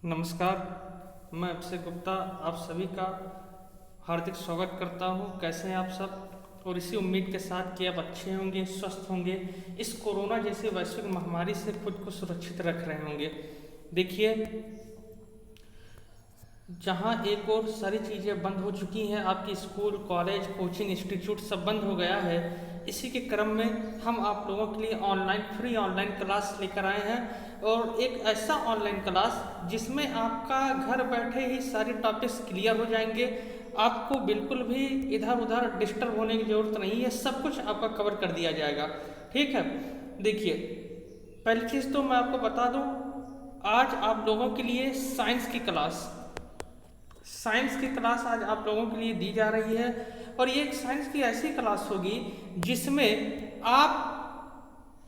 नमस्कार। मैं अक्षय गुप्ता आप सभी का हार्दिक स्वागत करता हूं। कैसे हैं आप सब? और इसी उम्मीद के साथ कि आप अच्छे होंगे, स्वस्थ होंगे, इस कोरोना जैसी वैश्विक महामारी से खुद को सुरक्षित रख रहे होंगे। देखिए, जहां एक और सारी चीज़ें बंद हो चुकी हैं, आपकी स्कूल, कॉलेज, कोचिंग इंस्टीट्यूट सब बंद हो गया है। इसी के क्रम में हम आप लोगों के लिए फ्री ऑनलाइन क्लास लेकर आए हैं, और एक ऐसा ऑनलाइन क्लास जिसमें आपका घर बैठे ही सारे टॉपिक्स क्लियर हो जाएंगे। आपको बिल्कुल भी इधर उधर डिस्टर्ब होने की ज़रूरत नहीं है, सब कुछ आपका कवर कर दिया जाएगा। ठीक है, देखिए, पहली चीज़ तो मैं आपको बता दूं, आज आप लोगों के लिए साइंस की क्लास आज आप लोगों के लिए दी जा रही है। और ये एक साइंस की ऐसी क्लास होगी जिसमें आप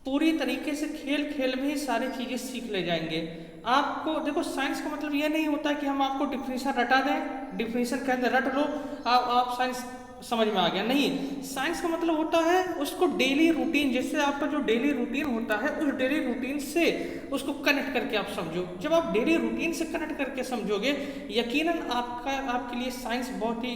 पूरी तरीके से खेल खेल में ही सारी चीज़ें सीख ले जाएंगे। आपको देखो, साइंस का मतलब ये नहीं होता कि हम आपको डिफिनीशन रटा दें, डिफिनीशन के अंदर रट लो, आप साइंस समझ में आ गया। नहीं, साइंस का मतलब होता है उसको डेली रूटीन, जैसे आपका जो डेली रूटीन होता है उस डेली रूटीन से उसको कनेक्ट करके आप समझो। जब आप डेली रूटीन से कनेक्ट करके समझोगे, यकीनन आपके लिए साइंस बहुत ही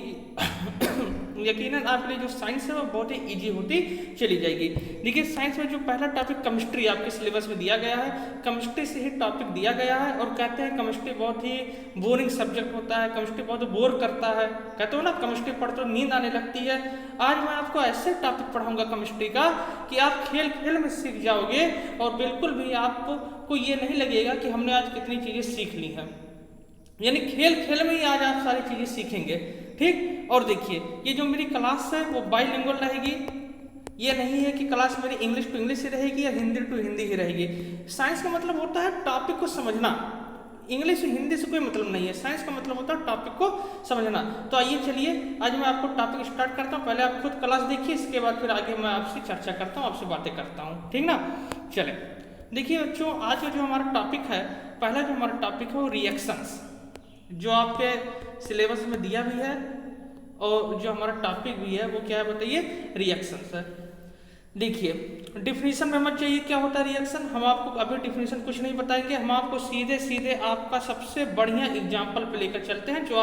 यकीनन आपके लिए जो साइंस है वो बहुत ही इजी होती चली जाएगी। देखिए, साइंस में जो पहला टॉपिक केमिस्ट्री आपके सिलेबस में दिया गया है, केमिस्ट्री से ही टॉपिक दिया गया है। और कहते हैं केमिस्ट्री बहुत ही बोरिंग सब्जेक्ट होता है, केमिस्ट्री बहुत बोर करता है, कहते हो ना, केमिस्ट्री पढ़ते तो नींद आने लगती है। आज मैं आपको ऐसे टॉपिक पढ़ाऊंगा केमिस्ट्री का कि आप खेल खेल में सीख जाओगे, और बिल्कुल भी आपको ये नहीं लगेगा कि हमने आज कितनी चीज़ें सीख ली हैं। यानी खेल खेल में ही आज आप सारी चीज़ें सीखेंगे। ठीक, और देखिए, ये जो मेरी क्लास है वो बाइलिंगुअल रहेगी। ये नहीं है कि क्लास मेरी इंग्लिश टू इंग्लिश ही रहेगी या हिंदी टू हिंदी ही रहेगी। साइंस का मतलब होता है टॉपिक को समझना, इंग्लिश हिंदी से कोई मतलब नहीं है। साइंस का मतलब होता है टॉपिक को समझना। तो आइए चलिए, आज मैं आपको टॉपिक स्टार्ट करता हूँ। पहले आप खुद क्लास देखिए, इसके बाद फिर आगे मैं आपसे चर्चा करता हूँ, आपसे बातें करता हूँ। ठीक ना? चले, देखिए बच्चों, आज का जो हमारा टॉपिक है, पहला जो हमारा टॉपिक है वो रिएक्शंस, जो आपके सिलेबस में दिया भी है, और जो हमारा टॉपिक भी है वो क्या है बताइए? रिएक्शंस है। देखिए, डिफिनीशन में मत चाहिए क्या होता है रिएक्शन। हम आपको अभी डिफिनीशन कुछ नहीं बताएंगे, हम आपको सीधे सीधे आपका सबसे बढ़िया एग्जाम्पल पे लेकर चलते हैं, जो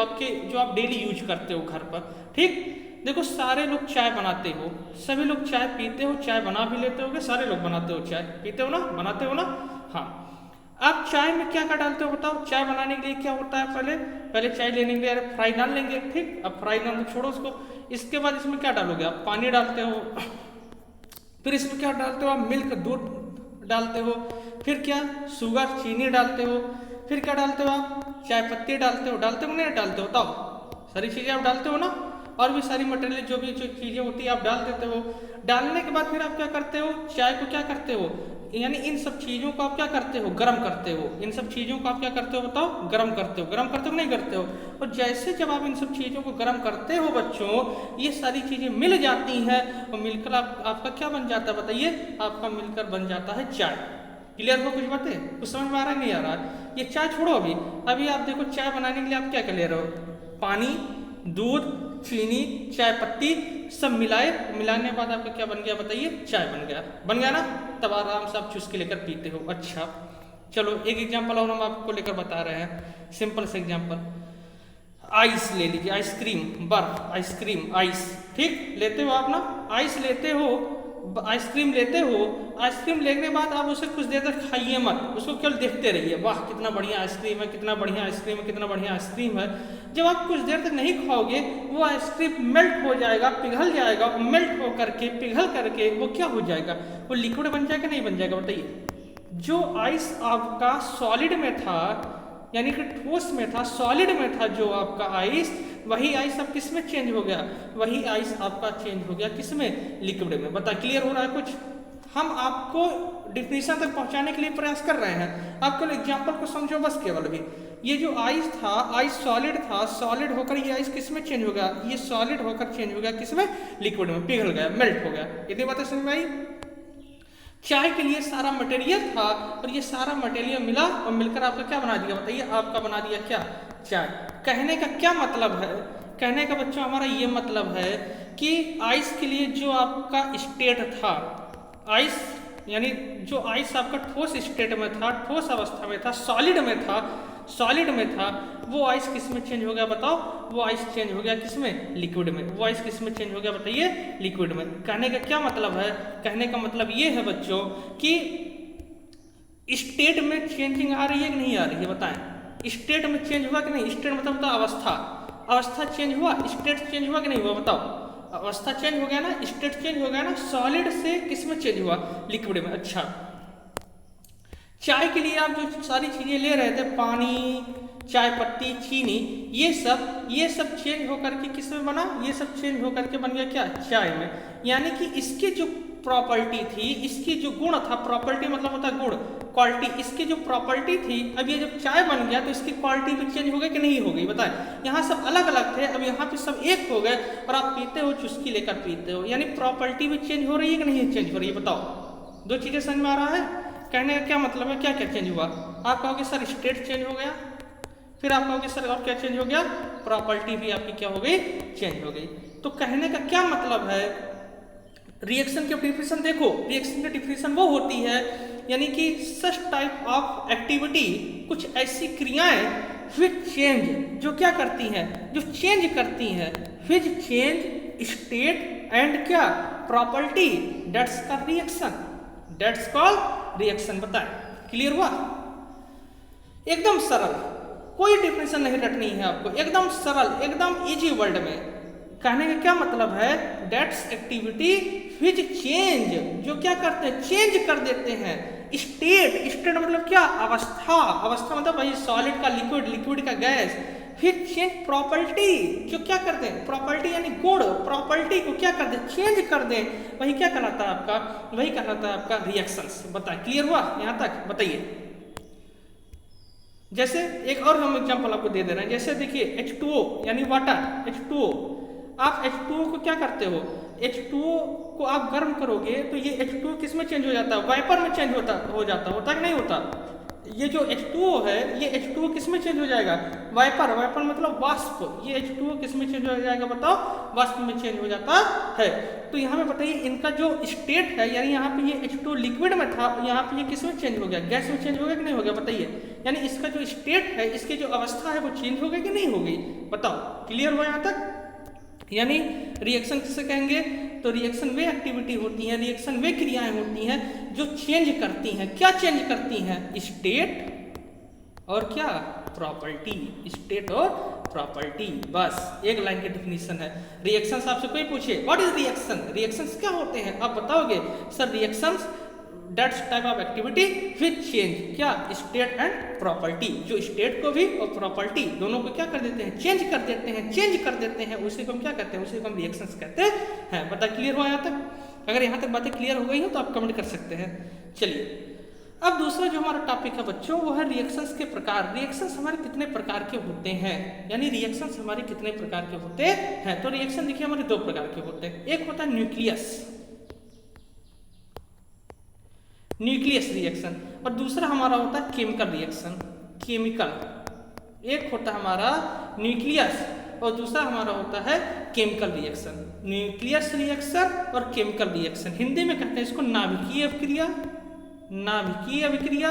आप डेली यूज करते हो घर पर। ठीक, देखो, सारे लोग चाय बनाते हो, सभी लोग चाय पीते हो, चाय बना भी लेते होगे, सारे लोग बनाते हो, चाय पीते हो ना, बनाते हो ना? हाँ, आप चाय में क्या क्या डालते हो बताओ? चाय बनाने के लिए क्या होता है? पहले चाय लेने के लिए फ्राई डाल लेंगे। ठीक, अब फ्राई डाल छोड़ो उसको। इसके बाद इसमें क्या डालोगे? आप पानी डालते हो, फिर इसमें क्या डालते हो? आप मिल्क, दूध डालते हो, फिर क्या, शुगर, चीनी डालते हो, फिर क्या डालते हो? आप चाय पत्ती डालते हो नहीं डालते हो? बताओ, सारी चीज़ें आप डालते हो ना? और भी सारी मटेरियल जो चीज़ें होती है आप डाल देते हो। डालने के बाद फिर आप क्या करते हो? चाय को क्या करते हो? यानी इन सब चीज़ों को आप क्या करते हो? गर्म करते हो। इन सब चीज़ों को आप क्या करते हो बताओ? गर्म करते हो। गर्म करते हो नहीं करते हो? और जैसे जब आप इन सब चीज़ों को गर्म करते हो बच्चों, ये सारी चीज़ें मिल जाती हैं, और मिलकर आपका क्या बन जाता है बताइए? आपका मिलकर बन जाता है चाय। क्लियर हो कुछ बातें? कुछ समझ में आ रहा है नहीं आ रहा? ये चाय छोड़ो, अभी आप देखो, चाय बनाने के लिए आप क्या कर ले रहे हो? पानी, दूध, चीनी, चाय पत्ती सब मिलाने के बाद आपका क्या बन गया बताइए? चाय बन गया ना? तब आराम से आप चुस्क के लेकर पीते हो। अच्छा, चलो एक एग्जांपल और हम आपको लेकर बता रहे हैं, सिंपल से एग्जांपल। आइस ले लीजिए, आइसक्रीम, बर्फ, आइसक्रीम, आइस। ठीक, लेते हो आप ना? आइस लेते हो, आइसक्रीम लेते हो। आइसक्रीम लेने के बाद आप उसे कुछ देर तक खाइए मत, उसको केवल देखते रहिए, वाह कितना बढ़िया आइसक्रीम है, कितना बढ़िया आइसक्रीम है, कितना बढ़िया आइसक्रीम है। जब आप कुछ देर तक नहीं खाओगे, वो आइसक्रीम मेल्ट हो जाएगा, पिघल जाएगा, मेल्ट हो करके, पिघल करके वो क्या हो जाएगा? वो लिक्विड बन जाएगा नहीं बन जाएगा बताइए? जो आइस आपका सॉलिड में था, यानी कि ठोस में था, सॉलिड में था जो आपका आइस, वही आइस अब किस में चेंज हो गया? वही आइस आपका चेंज हो गया किस में? लिक्विड में। बता, क्लियर हो रहा है कुछ? हम आपको डिफिनीशन तक पहुंचाने के लिए प्रयास कर रहे हैं, आपको एग्जांपल को समझो बस केवल भी। ये जो आइस था, आइस सॉलिड था, सॉलिड होकर ये आइस किस में चेंज हो गया? ये सॉलिड होकर चेंज हो गया किस में? लिक्विड में, पिघल गया, मेल्ट हो गया। इतनी बातें समझ में आई? चाय के लिए सारा मटेरियल था, और ये सारा मटेरियल मिला और मिलकर आपका क्या बना दिया बताइए? आपका बना दिया क्या? चाय। कहने का क्या मतलब है? कहने का बच्चों हमारा ये मतलब है कि आइस के लिए जो आपका स्टेट था, आइस यानी जो आइस आपका ठोस स्टेट में था, ठोस अवस्था में था, सॉलिड में था, सॉलिड में था, वो आइस किस में चेंज हो गया बताओ? वो आइस चेंज हो गया किस में? लिक्विड में। वो आइस किस में चेंज हो गया बताइए? लिक्विड में। कहने का क्या मतलब है? कहने का मतलब ये है बच्चों कि स्टेट में चेंजिंग आ रही है कि नहीं आ रही है? बताएं, स्टेट में चेंज हुआ कि नहीं? स्टेट मतलब बताओ अवस्था, अवस्था चेंज हुआ, स्टेट चेंज हुआ कि नहीं हुआ? बताओ। अवस्था चेंज हो गया ना, स्टेट चेंज हो गया ना। सॉलिड से किस में चेंज हुआ? लिक्विड में। अच्छा, चाय के लिए आप जो सारी चीजें ले रहे थे, पानी, चाय पत्ती, चीनी, ये सब चेंज होकर के किस में बना? ये सब चेंज होकर के बन गया क्या? चाय में। यानी कि इसकी जो प्रॉपर्टी थी, इसकी जो गुण था, प्रॉपर्टी मतलब होता है गुण, क्वालिटी, इसकी जो प्रॉपर्टी थी, अब ये जब चाय बन गया तो इसकी क्वालिटी भी चेंज हो गई कि नहीं हो गई? बताएं। यहाँ सब अलग अलग थे, अब यहाँ पे सब एक हो गए और आप पीते हो, चुस्की लेकर पीते हो, यानी प्रॉपर्टी भी चेंज हो रही है कि नहीं चेंज हो रही है? बताओ। दो चीजें समझ में आ रहा है? कहने का क्या मतलब है? क्या क्या चेंज हुआ? आप कहोगे सर स्टेट चेंज हो गया, फिर आप कहोगे सर और क्या चेंज हो गया? प्रॉपर्टी भी आपकी क्या हो गई? चेंज हो गई। तो कहने का क्या मतलब है? रिएक्शन की डिफिनेशन देखो, रिएक्शन की डिफिनेशन वो होती है यानी कि सच टाइप ऑफ एक्टिविटी, कुछ ऐसी क्रियाएं विच चेंज, जो क्या करती हैं? जो चेंज करती हैं, विच चेंज स्टेट एंड क्या? Property, that's called reaction, that's called reaction. बताएं, क्लियर हुआ? एकदम सरल, कोई डिफिनेशन नहीं रटनी है आपको, एकदम सरल, एकदम इजी वर्ड में। कहने का क्या मतलब है? दैट्स एक्टिविटी विच चेंज, जो क्या करते हैं? चेंज कर देते हैं स्टेट, स्टेट मतलब क्या? अवस्था, अवस्था मतलब भाई सॉलिड का लिक्विड, लिक्विड का गैस। फिर चेंज प्रॉपर्टी, जो क्या कर दें? प्रॉपर्टी यानी गुण, प्रॉपर्टी को क्या कर दें? चेंज कर दें। वही क्या कहलाता है आपका? वही कहलाता है आपका रिएक्शंस। बताएं, क्लियर हुआ यहां तक? बताइए। जैसे एक और हम एग्जांपल आपको दे दे रहे हैं, जैसे देखिए H2O यानी वाटर, H2O, आप H2O को क्या करते हो? H2O को आप गर्म करोगे तो ये H2O किस में चेंज हो जाता है? वाइपर में चेंज होता कि नहीं होता? ये जो H2O है, ये H2O किस में चेंज हो जाएगा? वाइपर, वाइपर मतलब वाष्प, ये H2O किस में चेंज हो जाएगा बताओ? वाष्प में चेंज हो जाता है। तो यहाँ पे बताइए इनका जो स्टेट है, यानी यहाँ पे ये H2O लिक्विड में था, यहाँ पे ये किस में चेंज हो गया? गैस में चेंज हो गया कि नहीं हो गया? बताइए। यानी इसका जो स्टेट है, इसकी जो अवस्था है वो चेंज हो गई कि नहीं हो गई? बताओ, क्लियर हुआ यहाँ तक? यानी रिएक्शन किसे कहेंगे? तो रिएक्शन वे एक्टिविटी होती है, रिएक्शन वे क्रियाएं होती हैं जो चेंज करती हैं। क्या चेंज करती हैं? स्टेट और क्या? प्रॉपर्टी, स्टेट और प्रॉपर्टी। बस एक लाइन की डेफिनेशन है। रिएक्शंस आपसे कोई पूछे व्हाट इज रिएक्शन, रिएक्शंस क्या होते हैं, आप बताओगे sir reactions that's type of activity which change क्या? स्टेट एंड प्रॉपर्टी, जो स्टेट को भी और प्रॉपर्टी दोनों को क्या कर देते हैं? चेंज कर देते हैं, चेंज कर देते हैं। उसी को हम क्या कहते हैं? उसी को हम रिएक्शंस कहते हैं। बता, क्लियर हुआ यहाँ तक? अगर यहाँ तक बातें क्लियर हो गई हो तो आप कमेंट कर सकते हैं। चलिए, अब दूसरा जो हमारा टॉपिक है बच्चों वो है रिएक्शंस के प्रकार। रिएक्शंस हमारे कितने प्रकार के होते हैं, यानी रिएक्शंस हमारे कितने प्रकार के होते हैं? तो रिएक्शन देखिए हमारे दो प्रकार के होते हैं। एक होता है न्यूक्लियस, न्यूक्लियस रिएक्शन, और दूसरा हमारा होता है केमिकल रिएक्शन, केमिकल। एक होता है हमारा न्यूक्लियस और दूसरा हमारा होता है केमिकल रिएक्शन। न्यूक्लियस रिएक्शन और केमिकल रिएक्शन, हिंदी में कहते हैं इसको नाभिकीय अभिक्रिया, नाभिकीय अभिक्रिया,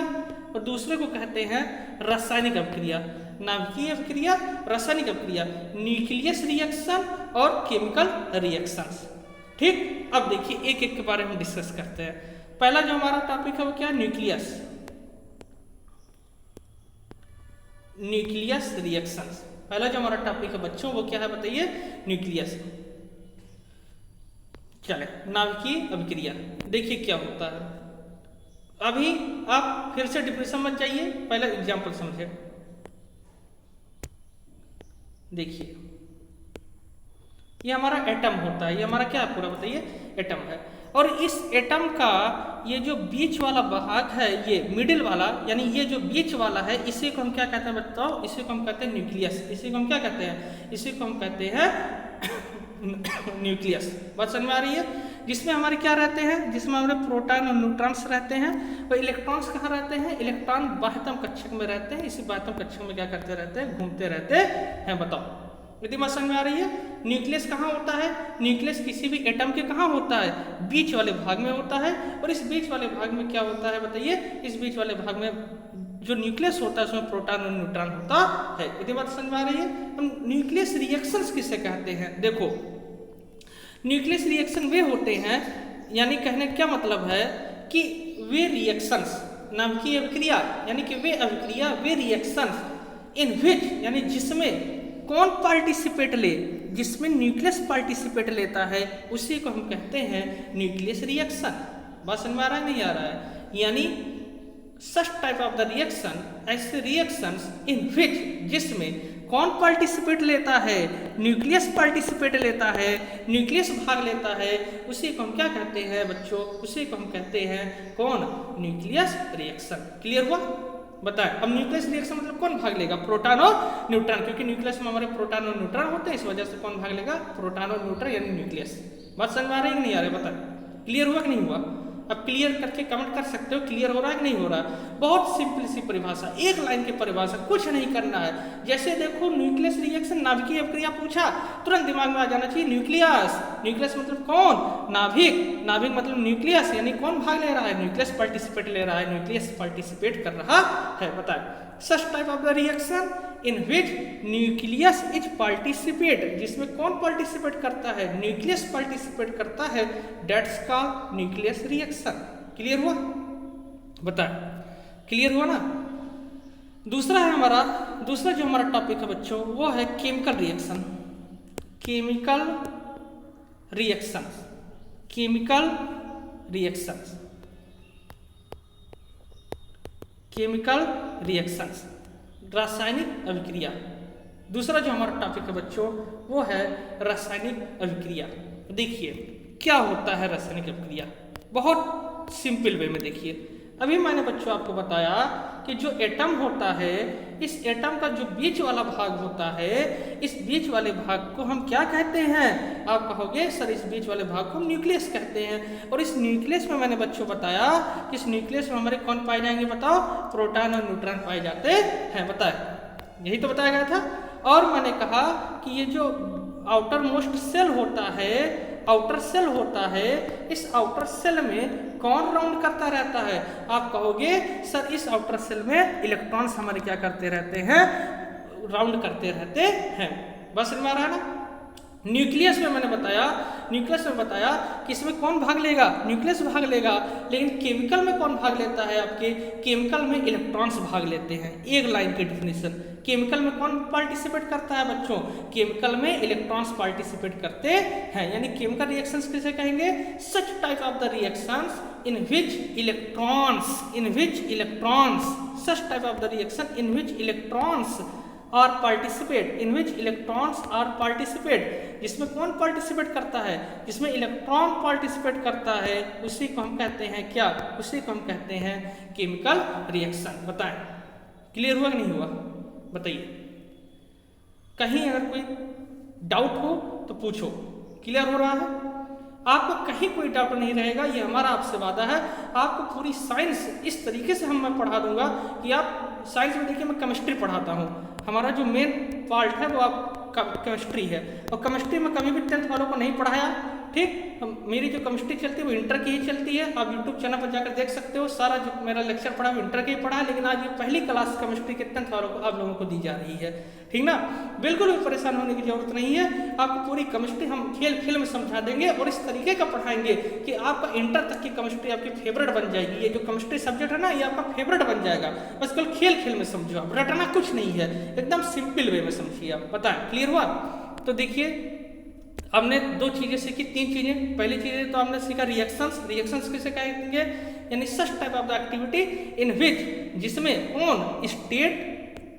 और दूसरे को कहते हैं रासायनिक अभिक्रिया। नाभिकीय अभिक्रिया, रासायनिक अभिक्रिया, न्यूक्लियस रिएक्शन और केमिकल रिएक्शंस। ठीक, अब देखिए एक एक के बारे में डिस्कस करते हैं। पहला जो हमारा टॉपिक है वो क्या? Nucleus, nucleus reactions. पहला जो हमारा टॉपिक है बच्चों वो क्या है बताइए? न्यूक्लियस। चले, नाभिकीय अभिक्रिया देखिए क्या होता है। अभी आप फिर से डिप्रेशन मत जाइए, पहले एग्जांपल समझे। देखिए ये हमारा एटम होता है, ये हमारा क्या है पूरा बताइए? एटम है। और इस एटम का ये जो बीच वाला भाग है, ये मिडिल वाला, यानी ये जो बीच वाला है, इसी को हम क्या कहते हैं बताओ? इसी को हम कहते हैं न्यूक्लियस। इसी को हम क्या कहते हैं? इसी को हम कहते हैं न्यूक्लियस। बात समझ में आ रही है? जिसमें हमारे क्या रहते हैं? जिसमें हमारे प्रोटॉन और न्यूट्रॉन्स रहते हैं। और इलेक्ट्रॉन्स कहाँ रहते हैं? इलेक्ट्रॉन बाह्यतम कक्षक में रहते हैं। इसी बाह्यतम कक्षक में क्या करते रहते हैं? घूमते रहते हैं। बताओ, यदि बात समझ में आ रही है? न्यूक्लियस कहाँ होता है? न्यूक्लियस किसी भी एटम के कहाँ होता है? बीच वाले भाग में होता है। और इस बीच वाले भाग में क्या होता है बताइए? इस बीच वाले भाग में जो न्यूक्लियस होता है उसमें प्रोटॉन और न्यूट्रॉन होता है। इतनी बात समझ में आ रही है। हम न्यूक्लियस रिएक्शंस किसे कहते हैं? देखो, न्यूक्लियस रिएक्शन वे होते हैं, यानी कहने का क्या मतलब है कि वे रिएक्शंस, नाभिकीय अभिक्रिया, यानी कि वे अभिक्रिया, वे रिएक्शंस इन विच, यानी जिसमें कौन पार्टिसिपेट ले, जिसमें न्यूक्लियस पार्टिसिपेट लेता है, उसी को हम कहते हैं न्यूक्लियस रिएक्शन। बात समझ में आ रहा है नहीं आ रहा है? यानी such type of the reaction, ऐसे रिएक्शंस इन विच, जिसमें कौन पार्टिसिपेट लेता है, न्यूक्लियस पार्टिसिपेट लेता है, न्यूक्लियस भाग लेता है, उसी को हम क्या कहते हैं बच्चों? उसी को हम कहते हैं कौन? Nucleus reaction. क्लियर हुआ? बताएं। अब न्यूक्लियस रिएक्शन मतलब कौन भाग लेगा? प्रोटॉन और न्यूट्रॉन, क्योंकि न्यूक्लियस में हमारे प्रोटॉन और न्यूट्रॉन होते हैं, इस वजह से कौन भाग लेगा? प्रोटॉन और न्यूट्रॉन, यानी न्यूक्लियस। बात समझ में आ रही है कि नहीं आ रही? बताएं। क्लियर हुआ कि नहीं हुआ? अब क्लियर करके कमेंट कर सकते हो क्लियर हो रहा है कि नहीं हो रहा है। बहुत सिंपल सी परिभाषा, एक लाइन की परिभाषा, कुछ नहीं करना है। जैसे देखो न्यूक्लियस रिएक्शन, नाभिकीय अभिक्रिया पूछा, तुरंत दिमाग में आ जाना चाहिए न्यूक्लियस। न्यूक्लियस मतलब कौन? नाभिक। नाभिक मतलब न्यूक्लियस, यानी कौन भाग ले रहा है? न्यूक्लियस पार्टिसिपेट ले रहा है, न्यूक्लियस पार्टिसिपेट कर रहा है। बताए। सच type of the reaction in which nucleus is participate, जिसमें कौन पार्टिसिपेट करता है? न्यूक्लियस पार्टिसिपेट करता है, that's called nucleus reaction. Clear हुआ? बताए। क्लियर हुआ ना? दूसरा है हमारा, दूसरा जो हमारा टॉपिक है बच्चों, वो है chemical reaction. Chemical reaction, chemical reaction, chemical reactions, रासायनिक अभिक्रिया। दूसरा जो हमारा टॉपिक है बच्चों, वो है रासायनिक अभिक्रिया। देखिए क्या होता है रासायनिक अभिक्रिया, बहुत सिंपल वे में देखिए। अभी मैंने बच्चों आपको बताया कि जो एटम होता है, इस एटम का जो बीच वाला भाग होता है, इस बीच वाले भाग को हम क्या कहते हैं? आप कहोगे सर इस बीच वाले भाग को हम न्यूक्लियस कहते हैं। और इस न्यूक्लियस में मैंने बच्चों बताया कि इस न्यूक्लियस में हमारे कौन पाए जाएंगे? बताओ। प्रोटॉन और न्यूट्रॉन पाए जाते हैं। बताए, यही तो बताया गया था। और मैंने कहा कि ये जो आउटर मोस्ट सेल होता है, आउटर सेल होता है, इस आउटर सेल में कौन राउंड करता रहता है? आप कहोगे सर इस आउटर सेल में इलेक्ट्रॉन्स हमारे क्या करते रहते हैं? राउंड करते रहते हैं। बस समझ में आ रहा है ना? न्यूक्लियस में मैंने बताया, न्यूक्लियस में बताया कि इसमें कौन भाग लेगा? न्यूक्लियस भाग लेगा। लेकिन केमिकल में कौन भाग लेता है? आपके केमिकल में इलेक्ट्रॉन्स भाग लेते हैं। एक लाइन की डेफिनेशन, केमिकल में कौन पार्टिसिपेट करता है बच्चों? केमिकल में इलेक्ट्रॉन्स पार्टिसिपेट करते हैं। यानी केमिकल रिएक्शंस किसे कहेंगे? Such type of the reactions in which electrons, in which electrons, such type of the reaction in which electrons are participate, in which electrons are participate, जिसमें कौन participate करता है? जिसमें इलेक्ट्रॉन पार्टिसिपेट करता है, उसी को हम कहते हैं क्या? उसी को हम कहते हैं केमिकल रिएक्शन। बताएं। क्लियर हुआ कि नहीं हुआ? बताइए। कहीं अगर कोई डाउट हो तो पूछो। क्लियर हो रहा है? आपको कहीं कोई डाउट नहीं रहेगा, ये हमारा आपसे वादा है। आपको पूरी साइंस इस तरीके से मैं पढ़ा दूंगा कि आप साइंस में देखिए, मैं केमिस्ट्री पढ़ाता हूँ, हमारा जो मेन पार्ट है वो आप केमिस्ट्री है। और केमिस्ट्री में कभी भी 10th वालों को नहीं पढ़ाया, ठीक। मेरी जो केमिस्ट्री चलती है वो इंटर की ही चलती है। आप यूट्यूब चैनल पर जाकर देख सकते हो, सारा जो मेरा लेक्चर पढ़ा वो इंटर के ही पढ़ा है। लेकिन आज ये पहली क्लास केमिस्ट्री के 10th वालों को आप लोगों को दी जा रही है, ठीक ना। बिल्कुल भी परेशान होने की जरूरत नहीं है। आपको पूरी केमिस्ट्री हम खेल खेल में समझा देंगे और इस तरीके का पढ़ाएंगे कि आपका इंटर तक की केमिस्ट्री आपकी फेवरेट बन जाएगी। ये जो केमिस्ट्री सब्जेक्ट है ना, ये आपका फेवरेट बन जाएगा। बस कल खेल खेल में समझो, आप रटना कुछ नहीं है, एकदम सिंपल वे में समझिए आप। बताएं। क्लियर हुआ? तो देखिए हमने दो चीजें सीखी, तीन चीजें। पहली चीजें तो हमने सीखा रिएक्शंस। रिएक्शंस किसे कहेंगे? यानी such type of the activity in which, जिसमें कौन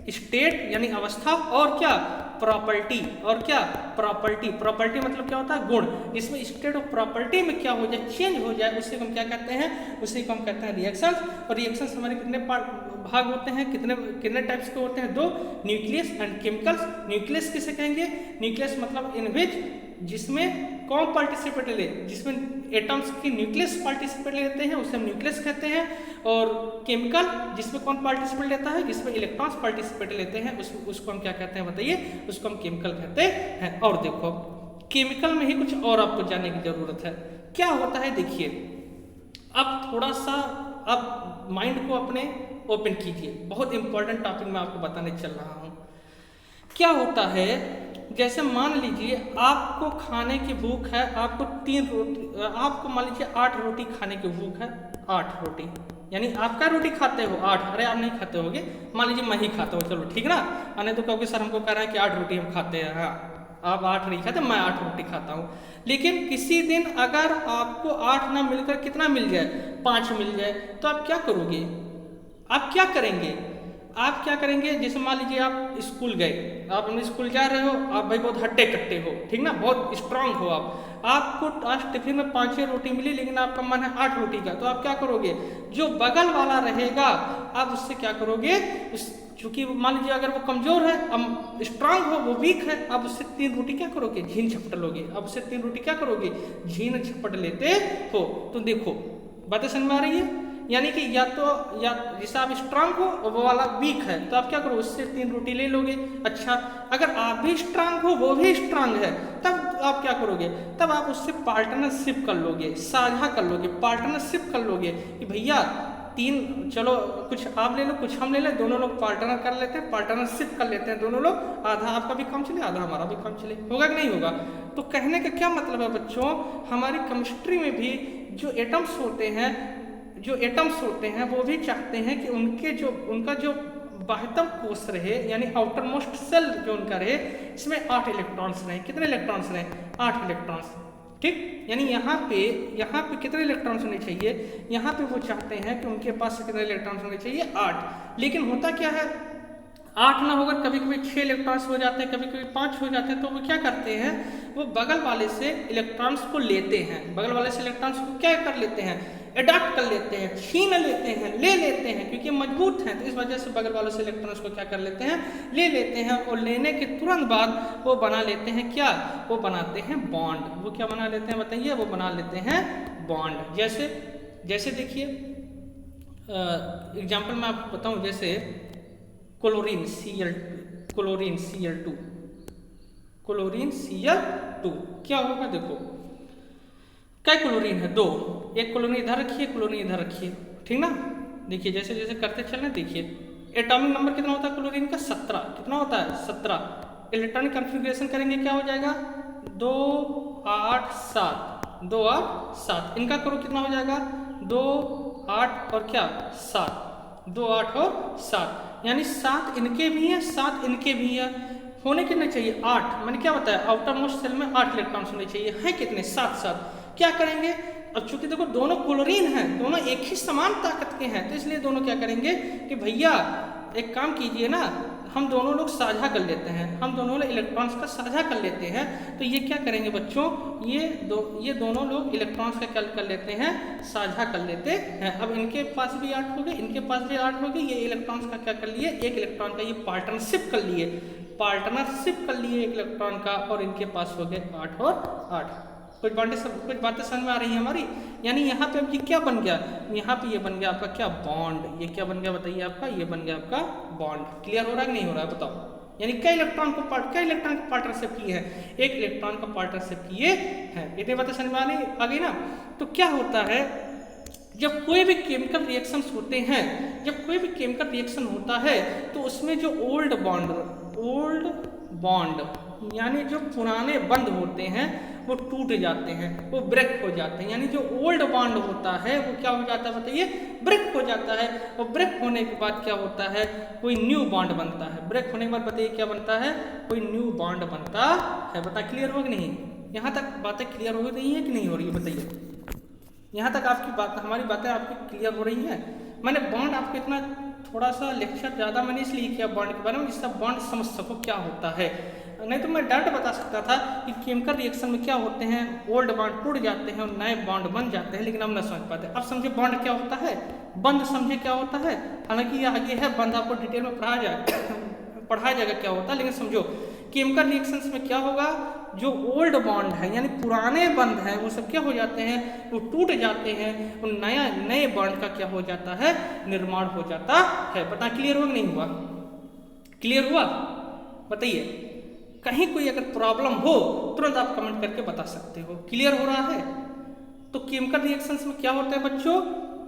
स्टेट यानी अवस्था, और क्या प्रॉपर्टी, और क्या प्रॉपर्टी। प्रॉपर्टी मतलब क्या होता है? गुण। जिसमें स्टेट ऑफ प्रॉपर्टी में क्या हो जाए? चेंज हो जाए, उसी को हम क्या कहते हैं? उसी को हम कहते हैं रिएक्शंस। और रिएक्शंस हमारे कितने भाग होते हैं? कितने टाइप्स के होते हैं? दो, न्यूक्लियस एंड केमिकल्स। न्यूक्लियस किसे कहेंगे? न्यूक्लियस मतलब इन विच, जिसमें कौन पार्टिसिपेट ले, जिसमें एटम्स की न्यूक्लियस पार्टिसिपेट लेते हैं, उसे हम न्यूक्लियस कहते हैं। और केमिकल, जिसमें कौन पार्टिसिपेट लेता है? जिसमें इलेक्ट्रॉन्स पार्टिसिपेट लेते हैं, उसको हम क्या कहते हैं? बताइए। उसको हम केमिकल कहते हैं। और देखो केमिकल में ही कुछ और आपको जानने की जरूरत है। क्या होता है देखिए, अब थोड़ा सा अब माइंड को अपने ओपन कीजिए। बहुत इंपॉर्टेंट टॉपिक मैं आपको बताने चल रहा हूँ। क्या होता है, जैसे मान लीजिए आपको खाने की भूख है, आपको 3 रोटी, आपको मान लीजिए 8 रोटी खाने की भूख है, 8 रोटी, यानी आप क्या रोटी खाते हो 8, अरे आप नहीं खाते होगे, मान लीजिए मैं ही खाता हूँ, चलो ठीक ना, नहीं तो कहोगे सर हमको कह रहा है कि 8 रोटी हम खाते हैं, हाँ आप 8 नहीं खाते, मैं 8 रोटी खाता हूँ। लेकिन किसी दिन अगर आपको 8 ना मिलकर कितना मिल जाए, 5 मिल जाए, तो आप क्या करोगे, आप क्या करेंगे, आप क्या करेंगे, जैसे मान लीजिए आप स्कूल गए, आप अपने स्कूल जा रहे हो, आप भाई बहुत हट्टे कट्टे हो, ठीक ना, बहुत स्ट्रांग हो, आपको आज टिफिन में 5 रोटी मिली, लेकिन आपका मन है 8 रोटी का, तो आप क्या करोगे, जो बगल वाला रहेगा आप उससे क्या करोगे, चूंकि मान लीजिए अगर वो कमजोर है, अब स्ट्रांग हो, वो वीक है, आप उससे 3 रोटी क्या करोगे, झीन झपट लोगे, अब उससे 3 रोटी क्या करोगे, झीन झपट लेते हो। तो देखो बातें समझ में आ रही है, यानी कि या जैसे आप स्ट्रांग हो और वो वाला वीक है, तो आप क्या करो, उससे 3 रोटी ले लोगे। अच्छा, अगर आप भी स्ट्रांग हो, वो भी स्ट्रांग है, तब आप क्या करोगे, तब आप उससे पार्टनरशिप कर लोगे, साझा कर लोगे, पार्टनरशिप कर लोगे कि भैया 3, चलो कुछ आप ले लो, कुछ हम ले लें, दोनों लोग पार्टनर कर लेते हैं, पार्टनरशिप कर लेते हैं दोनों लोग, आधा आपका भी काम चले, आधा हमारा भी काम चले, होगा कि नहीं होगा। तो कहने का क्या मतलब है बच्चों, हमारी केमिस्ट्री में भी जो एटम्स होते हैं वो भी चाहते हैं कि उनका जो बाह्यतम कोश रहे, यानी आउटर मोस्ट सेल जो उनका रहे, इसमें 8 इलेक्ट्रॉन्स रहे। कितने इलेक्ट्रॉन्स रहे, 8 इलेक्ट्रॉन्स, ठीक, यानी यहाँ पे कितने इलेक्ट्रॉन्स होने चाहिए, यहाँ पे वो चाहते हैं कि उनके पास कितने इलेक्ट्रॉन्स होने चाहिए, 8। लेकिन होता क्या है, 8 ना होकर कभी कभी 6 इलेक्ट्रॉन्स हो जाते हैं, कभी कभी 5 हो जाते हैं, तो वो क्या करते हैं, वो बगल वाले से इलेक्ट्रॉन्स को लेते हैं, बगल वाले से इलेक्ट्रॉन्स को क्या कर लेते हैं, अडॉप्ट कर लेते हैं, छीन लेते हैं, ले लेते हैं, क्योंकि मजबूत हैं, तो इस वजह से बगल वालों से इलेक्ट्रॉन्स को क्या कर लेते हैं, ले लेते हैं, और लेने के तुरंत बाद वो बना लेते हैं क्या, वो बनाते हैं बॉन्ड। वो क्या बना लेते हैं बताइए, वो बना लेते हैं बॉन्ड। जैसे देखिए एग्जाम्पल मैं आपको बताऊं, जैसे क्लोरीन Cl2 क्या होगा, देखो क्या क्लोरीन है, 2, एक क्लोरीन इधर रखिए, क्लोरीन इधर रखिए, ठीक ना, देखिए जैसे जैसे करते चलना, देखिए एटॉमिक नंबर कितना होता है क्लोरीन का, 17, कितना होता है 17। इलेक्ट्रॉनिक कॉन्फ़िगरेशन करेंगे क्या हो जाएगा, 2 8 7, 2 8 7, इनका करो कितना हो जाएगा, 2 8 और क्या 7, 2 8 और 7, यानी 7 इनके भी हैं, 7 इनके भी हैं, होने कितने चाहिए 8, मैंने क्या बताया, आउटर मोस्ट सेल में 8 इलेक्ट्रॉन्स होने चाहिए, हैं कितने 7। क्या करेंगे, अब चूंकि देखो दोनों क्लोरीन हैं, दोनों एक ही समान ताकत के हैं, तो इसलिए दोनों क्या करेंगे कि भैया एक काम कीजिए ना, हम दोनों लोग साझा कर लेते हैं, हम दोनों लोग इलेक्ट्रॉन्स का साझा कर लेते हैं। तो ये क्या करेंगे बच्चों, ये दोनों लोग इलेक्ट्रॉन्स का क्या कर लेते हैं, साझा कर लेते हैं। अब इनके पास भी 8 हो गए, इनके पास भी 8 हो गए, ये इलेक्ट्रॉन्स का क्या कर लिए, एक इलेक्ट्रॉन का ये पार्टनरशिप कर लिए एक इलेक्ट्रॉन का, और इनके पास हो गए 8 और 8। कुछ बातें समझ में आ रही है हमारी, यानी यहाँ पे अब ये क्या बन गया, यहाँ पे ये बन गया आपका क्या बॉन्ड, ये क्या बन गया बताइए आपका, ये बन गया आपका बॉन्ड। क्लियर हो रहा है कि नहीं हो रहा है बताओ, यानी कई इलेक्ट्रॉन का पार्टनरशिप किए हैं, एक इलेक्ट्रॉन का पार्टनरशिप किए हैं। इतनी बातें समझ में आ गई ना। तो क्या होता है, जब कोई भी केमिकल रिएक्शंस होते हैं, जब कोई भी केमिकल रिएक्शन होता है, तो उसमें जो ओल्ड बॉन्ड यानी जो पुराने बंध होते हैं वो टूट जाते हैं, वो ब्रेक हो जाते हैं, यानी जो ओल्ड बॉन्ड होता है वो क्या हो जाता है बताइए, ब्रेक हो जाता है। और ब्रेक होने के बाद क्या होता है, कोई न्यू बॉन्ड बनता है। ब्रेक होने के बाद बताइए क्या बनता है, कोई न्यू बॉन्ड बनता है। बता क्लियर हो कि नहीं, यहाँ तक बातें क्लियर हो रही है कि नहीं हो रही है बताइए, यहाँ तक आपकी बात, हमारी बातें आपकी क्लियर हो रही हैं। मैंने बॉन्ड आपको इतना थोड़ा सा लेक्चर ज़्यादा मैंने इसलिए किया बॉन्ड के बारे में, जिससे बॉन्ड समझ सको क्या होता है, नहीं तो मैं डायरेक्ट बता सकता था कि केमिकल रिएक्शन में क्या होते हैं, ओल्ड बॉन्ड टूट जाते हैं और नए बॉन्ड बन जाते हैं, लेकिन हम न समझ पाते। अब समझे बॉन्ड क्या होता है, बंध समझे क्या होता है, हालांकि ये आगे है बंध आपको डिटेल में पढ़ाया जाएगा क्या होता है, लेकिन समझो केमिकल रिएक्शंस में क्या होगा, जो ओल्ड बॉन्ड है यानी पुराने बंध हैं वो सब क्या हो जाते हैं, वो टूट जाते हैं, और नए बॉन्ड का क्या हो जाता है, निर्माण हो जाता है। पता क्लियर हुआ कि नहीं हुआ, क्लियर हुआ बताइए। कहीं कोई अगर प्रॉब्लम हो तुरंत आप कमेंट करके बता सकते हो। क्लियर हो रहा है। तो केमिकल रिएक्शंस में क्या होता है बच्चों,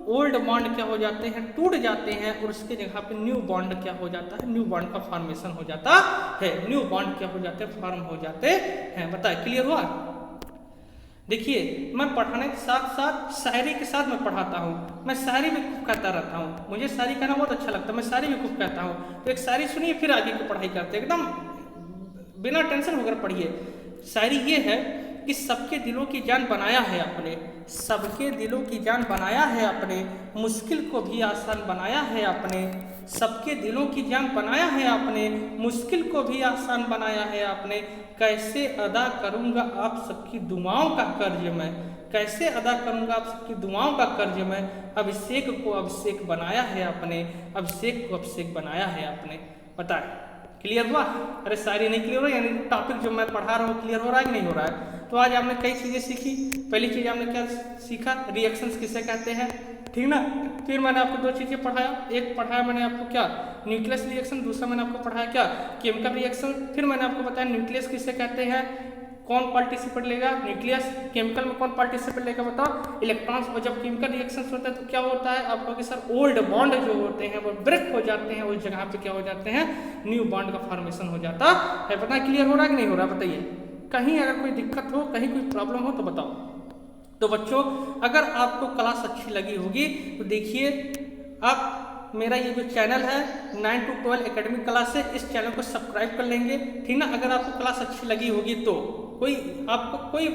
ओल्ड बॉन्ड क्या हो जाते हैं, टूट जाते हैं, और उसके जगह पे न्यू बॉन्ड क्या हो जाता है, न्यू बॉन्ड का फॉर्मेशन हो जाता है, न्यू बॉन्ड क्या हो जाते हैं, फॉर्म हो जाते हैं। बताए, क्लियर हुआ? देखिए, मैं पढ़ाने के साथ साथ शायरी के साथ मैं पढ़ाता हूँ। मैं शायरी भी खूब कहता रहता हूँ, मुझे शायरी कहना बहुत अच्छा लगता है, मैं शायरी भी खूब कहता हूँ। तो एक शायरी सुनिए, फिर आगे की पढ़ाई करते हैं, एकदम बिना टेंशन होकर पढ़िए। शायरी ये है कि सबके दिलों की जान बनाया है आपने, सबके दिलों की जान बनाया है आपने, मुश्किल को भी आसान बनाया है आपने, सबके दिलों की जान बनाया है आपने, मुश्किल को भी आसान बनाया है आपने, कैसे अदा करूँगा आप सबकी दुआओं का कर्ज मैं, कैसे अदा करूँगा आप सबकी दुआओं का कर्ज मैं, अभिषेक को अभिषेक बनाया है आपने, अभिषेक को अभिषेक बनाया है आपने। बताए, क्लियर हुआ? अरे शायरी नहीं क्लियर हो, यानी टॉपिक जो मैं पढ़ा रहा हूँ क्लियर हो रहा है कि नहीं हो रहा है? तो आज आपने कई चीज़ें सीखी। पहली चीज़ आपने क्या सीखा, रिएक्शंस किसे कहते हैं, ठीक ना। फिर मैंने आपको दो चीज़ें पढ़ाया, एक पढ़ाया मैंने आपको क्या, न्यूक्लियस रिएक्शन, दूसरा मैंने आपको पढ़ाया क्या, केमिकल रिएक्शन। फिर मैंने आपको बताया न्यूक्लियस किसे कहते हैं, कौन पार्टिसिपेट लेगा, न्यूक्लियस। केमिकल में कौन पार्टिसिपेट लेगा बताओ, इलेक्ट्रॉन्स। और जब केमिकल रिएक्शंस होता है तो क्या होता है, आप कहोगे सर ओल्ड बॉन्ड जो होते हैं वो ब्रेक हो जाते हैं, उस जगह पे क्या हो जाते हैं, न्यू बॉन्ड का फॉर्मेशन हो जाता है। पता है क्लियर हो रहा है कि नहीं हो रहा? बताइए, कहीं अगर कोई दिक्कत हो, कहीं कोई प्रॉब्लम हो तो बताओ। तो बच्चों, अगर आपको क्लास अच्छी लगी होगी तो देखिए, आप मेरा ये जो चैनल है 9 to 12 एकेडमिक क्लास है, इस चैनल को सब्सक्राइब कर लेंगे, ठीक ना। अगर आपको क्लास अच्छी लगी होगी तो कोई आपको कोई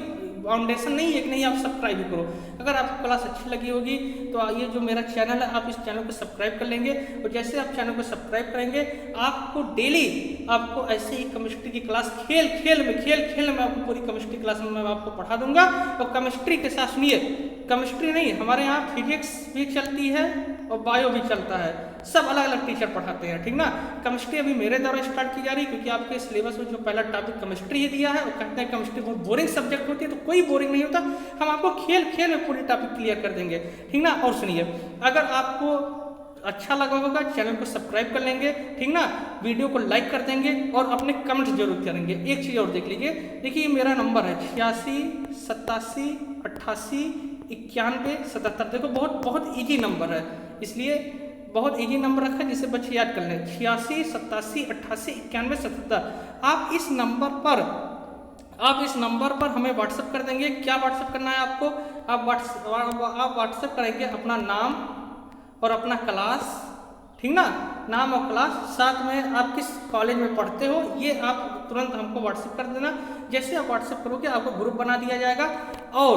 फाउंडेशन नहीं है कि नहीं आप सब्सक्राइब भी करो। अगर आपको क्लास अच्छी लगी होगी तो ये जो मेरा चैनल है, आप इस चैनल को सब्सक्राइब कर लेंगे, और जैसे आप चैनल को सब्सक्राइब करेंगे, आपको डेली आपको ऐसे ही केमिस्ट्री की क्लास खेल खेल में आपको पूरी केमिस्ट्री क्लास में मैं आपको पढ़ा दूंगा। और केमिस्ट्री के साथ सुनिए, केमिस्ट्री नहीं, हमारे यहाँ फिजिक्स भी चलती है और बायो भी चलता है, सब अलग अलग टीचर पढ़ाते हैं, ठीक ना। केमिस्ट्री अभी मेरे द्वारा स्टार्ट की जा रही है, क्योंकि आपके सिलेबस में जो पहला टॉपिक केमिस्ट्री ही दिया है, और कहते हैं केमिस्ट्री बहुत बोरिंग सब्जेक्ट होती है, तो कोई बोरिंग नहीं होता, हम आपको खेल खेल में पूरी टॉपिक क्लियर कर देंगे, ठीक ना। और सुनिए, अगर आपको अच्छा लगा होगा चैनल को सब्सक्राइब कर लेंगे, ठीक ना, वीडियो को लाइक कर देंगे और अपने कमेंट्स जरूर करेंगे। एक चीज़ और देख लीजिए, देखिए मेरा नंबर है 86 87 88 91 77। देखो बहुत बहुत ईजी नंबर है, इसलिए बहुत इजी नंबर रखा है जिसे बच्चे याद कर लें, 86 87 88 91 77। आप इस नंबर पर हमें व्हाट्सएप कर देंगे। क्या व्हाट्सएप करना है आपको, आप व्हाट्सएप करेंगे अपना नाम और अपना क्लास, ठीक ना, नाम और क्लास, साथ में आप किस कॉलेज में पढ़ते हो, ये आप तुरंत हमको व्हाट्सएप कर देना। जैसे आप व्हाट्सएप करोगे आपको ग्रुप बना दिया जाएगा, और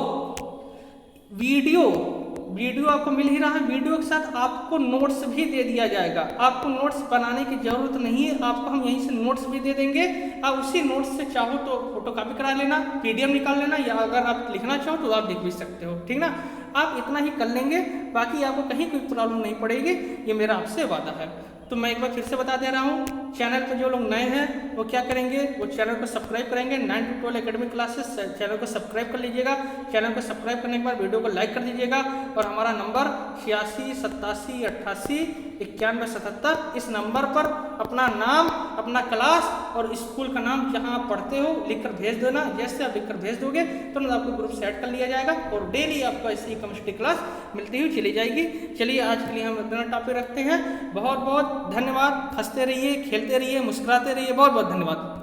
वीडियो आपको मिल ही रहा है, वीडियो के साथ आपको नोट्स भी दे दिया जाएगा। आपको नोट्स बनाने की जरूरत नहीं है, आपको हम यहीं से नोट्स भी दे देंगे। आप उसी नोट्स से चाहो तो फोटोकॉपी करा लेना, पीडीएफ निकाल लेना, या अगर आप लिखना चाहो तो आप लिख भी सकते हो, ठीक ना। आप इतना ही कर लेंगे, बाकी आपको कहीं कोई प्रॉब्लम नहीं पड़ेगी, ये मेरा आपसे वादा है। तो मैं एक बार फिर से बता दे रहा हूँ, चैनल पर जो लोग नए हैं वो क्या करेंगे, वो चैनल को सब्सक्राइब करेंगे। 9 to 12 एकेडमिक क्लासेस, चैनल को सब्सक्राइब कर लीजिएगा। चैनल को सब्सक्राइब करने के बाद वीडियो को लाइक कर दीजिएगा, और हमारा नंबर 86 87 88 91 77, इस नंबर पर अपना नाम, अपना क्लास और स्कूल का नाम जहाँ आप पढ़ते हो लिखकर भेज देना। जैसे आप लिखकर भेज दोगे तो आपको ग्रुप से ऐड कर लिया जाएगा, और डेली आपको ऐसी ही केमिस्ट्री क्लास मिलती हुई चली जाएगी। चलिए, आज के लिए हम इतना टॉपिक रखते हैं। बहुत बहुत धन्यवाद। हंसते रहिए, खेलते रहिए, मुस्कुराते रहिए। बहुत बहुत धन्यवाद।